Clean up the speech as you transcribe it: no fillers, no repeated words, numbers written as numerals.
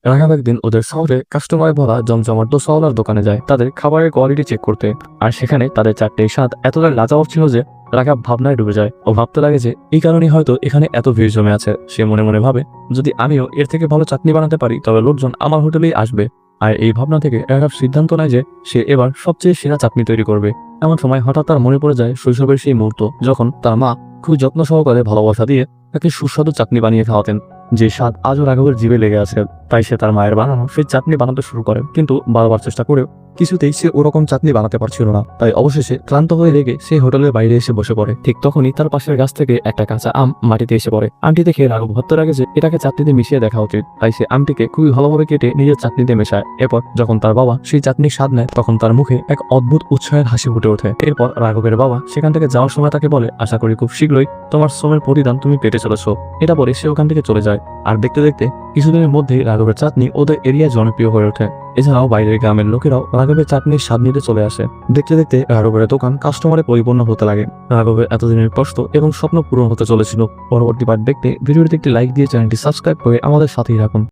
রাঘব একদিন ওদের শহরে কাস্টমারে ভরা জমজমাট দোসাওয়ালার দোকানে যায় তাদের খাবারের কোয়ালিটি চেক করতে। আর সেখানে তাদের চারটের স্বাদ এতটা লাজবাব ছিল যে রাঘব ভাবনায় ডুবে যায়। ও ভাবতে লাগে যে এই কারণেই হয়তো এখানে এত ভিড় জমে আছে। সে মনে মনে ভাবে, যদি আমিও এর থেকে ভালো চাটনি বানাতে পারি তবে লোকজন আমার হোটেলেই আসবে। আর এই ভাবনা থেকে রাঘব সিদ্ধান্ত নেয় যে সে এবার সবচেয়ে সেরা চাটনি তৈরি করবে। এমন সময় হঠাৎ তার মনে পড়ে যায় শৈশবের সেই মুহূর্ত, যখন তার মা খুব যত্ন সহকারে ভালোবাসা দিয়ে তাকে সুস্বাদু চাটনি বানিয়ে খাওয়াতেন, যে স্বাদ আজও রাঘবের জিভে লেগে আছে। তাই সে তার মায়ের বানানো সেই চাটনি বানাতে শুরু করে, কিন্তু বারবার চেষ্টা করেও কিছুতেই সে ওরকম চাটনি বানাতে পারছিল না। তাই অবশেষে ক্লান্ত হয়ে রেগে সে হোটেলের বাইরে এসে বসে পড়ে। ঠিক তখনই তার পাশের গাছ থেকে একটা কাঁচা আম মাটিতে এসে পড়ে। আমটি দেখে রাঘব ভাবতে লাগে যে এটাকে চাটনিতে মিশিয়ে দেখা উচিত। তাই সে আমটিকে খুবই ভালোভাবে কেটে নিজের চাটনিতে মেশায়। এরপর যখন তার বাবা সেই চাটনির স্বাদ নেয় তখন তার মুখে এক অদ্ভুত উৎসাহের হাসি ফুটে ওঠে। এরপর রাঘবের বাবা সেখান থেকে যাওয়ার সময় তাকে বলে, আশা করি খুব শীঘ্রই তোমার শ্রমের প্রতিদান তুমি পেতে চলেছ। এটা বলে সে ওখান থেকে চলে যায়। আর দেখতে দেখতে কিছুদিনের মধ্যেই রাঘবের চাটনি ওদের এরিয়ায় জনপ্রিয় হয়ে ওঠে। এছাড়াও বাইরের গ্রামের লোকেরাও রাঘবের চাটনির স্বাদ নিতে চলে আসে। দেখতে দেখতে রাঘবের দোকান কাস্টমারে পরিপূর্ণ হতে লাগে। রাঘবের এতদিনের কষ্ট এবং স্বপ্ন পূরণ হতে চলেছিল। পরবর্তী পার্ট দেখতে ভিডিওটিতে একটি লাইক দিয়ে চ্যানেলটি সাবস্ক্রাইব করে আমাদের সাথেই রাখুন।